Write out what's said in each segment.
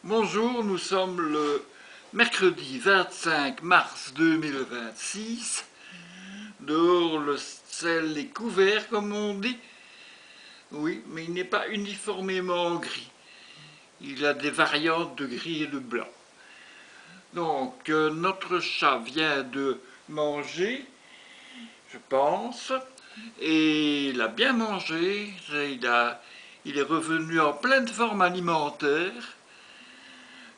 Bonjour, nous sommes le mercredi 25 mars 2026. Dehors, le ciel est couvert, comme on dit. Oui, mais il n'est pas uniformément gris. Il a des variantes de gris et de blanc. Donc, notre chat vient de manger, je pense, et il a bien mangé. Il est revenu en pleine forme alimentaire.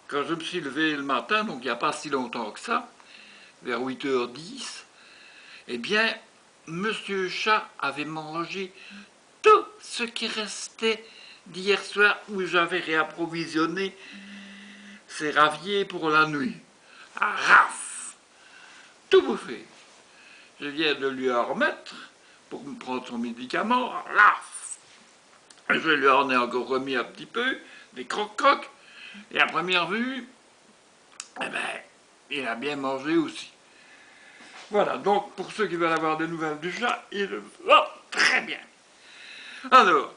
Quand je me suis levé le matin, donc il n'y a pas si longtemps que ça, vers 8h10, eh bien, Monsieur Chat avait mangé tout ce qui restait d'hier soir où j'avais réapprovisionné ses raviers pour la nuit. Ah, raf! Tout bouffé. Je viens de lui en remettre pour me prendre son médicament. Raf! Je lui en ai encore remis un petit peu, des croque-croques. Et à première vue, eh ben, il a bien mangé aussi. Voilà, donc pour ceux qui veulent avoir des nouvelles du chat, il va très bien. Alors,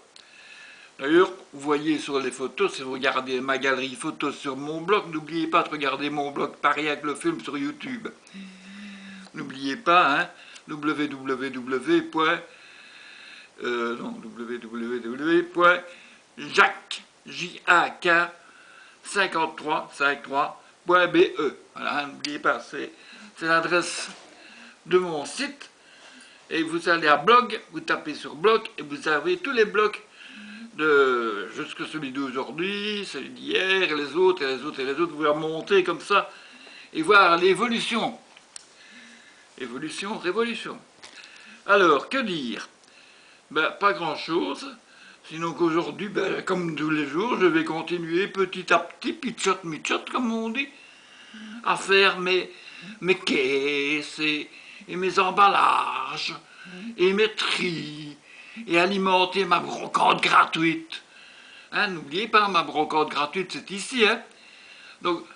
d'ailleurs, vous voyez sur les photos, si vous regardez ma galerie photos sur mon blog, n'oubliez pas de regarder mon blog Paris avec le film sur YouTube. N'oubliez pas, hein, www.jacques5353.be. Voilà, n'oubliez pas, c'est l'adresse de mon site. Et vous allez à blog, vous tapez sur blog et vous avez tous les blogs jusque celui d'aujourd'hui, celui d'hier, et les autres, et les autres, et les autres. Vous pouvez remonter comme ça et voir l'évolution. Évolution, révolution. Alors, que dire? Ben, pas grand-chose. Sinon qu'aujourd'hui, ben, comme tous les jours, je vais continuer petit à petit, pitchot, comme on dit, à faire mes caisses et mes emballages et mes tris et alimenter ma brocante gratuite. Hein, n'oubliez pas, ma brocante gratuite, c'est ici. Hein. Donc,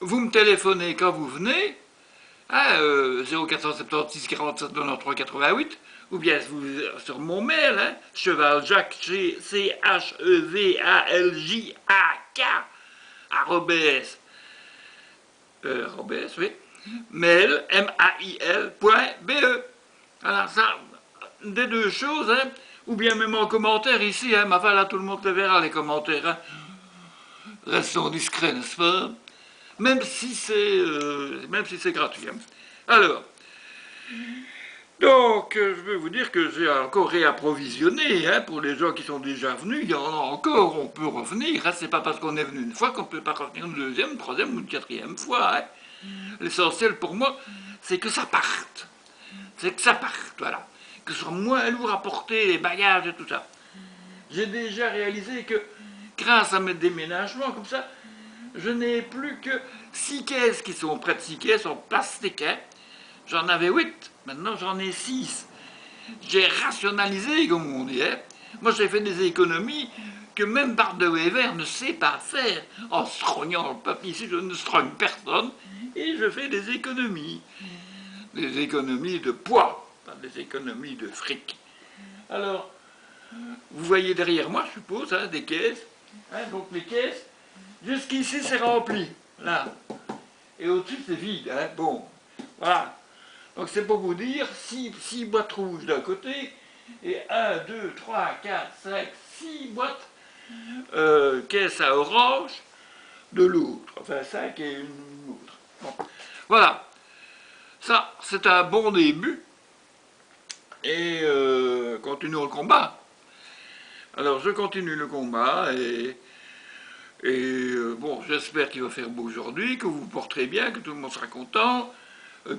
vous me téléphonez quand vous venez, hein, 0476 47 93 88, ou bien sur mon mail, hein, chevaljacques, CHEVALJAK, arrobès, oui, mail, mail.be. Voilà, ça, des deux choses, hein, ou bien même en commentaire ici, hein, là tout le monde les verra, les commentaires, hein. Restons discrets, n'est-ce pas? Même si c'est gratuit. Hein. Alors, donc, je veux vous dire que j'ai encore réapprovisionné, hein, pour les gens qui sont déjà venus, il y en a encore, on peut revenir, hein, c'est pas parce qu'on est venu une fois qu'on ne peut pas revenir une deuxième, une troisième ou une quatrième fois. Hein. L'essentiel pour moi, c'est que ça parte. C'est que ça parte, voilà. Que ce soit moins lourd à porter, les bagages et tout ça. J'ai déjà réalisé que, grâce à mes déménagements, comme ça, je n'ai plus que 6 caisses qui sont près de 6 caisses en plastique. Hein. J'en avais 8, maintenant j'en ai 6. J'ai rationalisé, comme on dit. Hein. Moi, j'ai fait des économies que même Barde Weber ne sait pas faire. En strognant le papier, ici, je ne strogne personne, et je fais des économies. Des économies de poids, pas des économies de fric. Alors, vous voyez derrière moi, je suppose, hein, des caisses. Hein, donc les caisses, jusqu'ici c'est rempli, là. Et au-dessus c'est vide, hein, bon. Voilà. Donc c'est pour vous dire, 6 boîtes rouges d'un côté, et 1, 2, 3, 4, 5, 6 boîtes caisses à orange de l'autre. Enfin 5 et une autre. Bon. Voilà. Ça, c'est un bon début. Et continuons le combat. Alors je continue le combat et bon, j'espère qu'il va faire beau aujourd'hui, que vous vous porterez bien, que tout le monde sera content,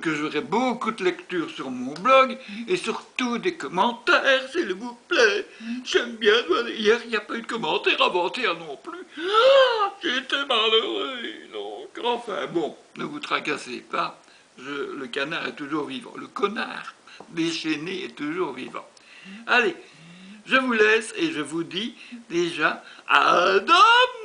que j'aurai beaucoup de lectures sur mon blog et surtout des commentaires, s'il vous plaît. J'aime bien, hier il n'y a pas eu de commentaires, avant-hier non plus. Ah, j'étais malheureux, donc enfin bon, ne vous tracassez pas, le canard est toujours vivant, le connard déchaîné est toujours vivant. Allez, je vous laisse et je vous dis déjà à demain.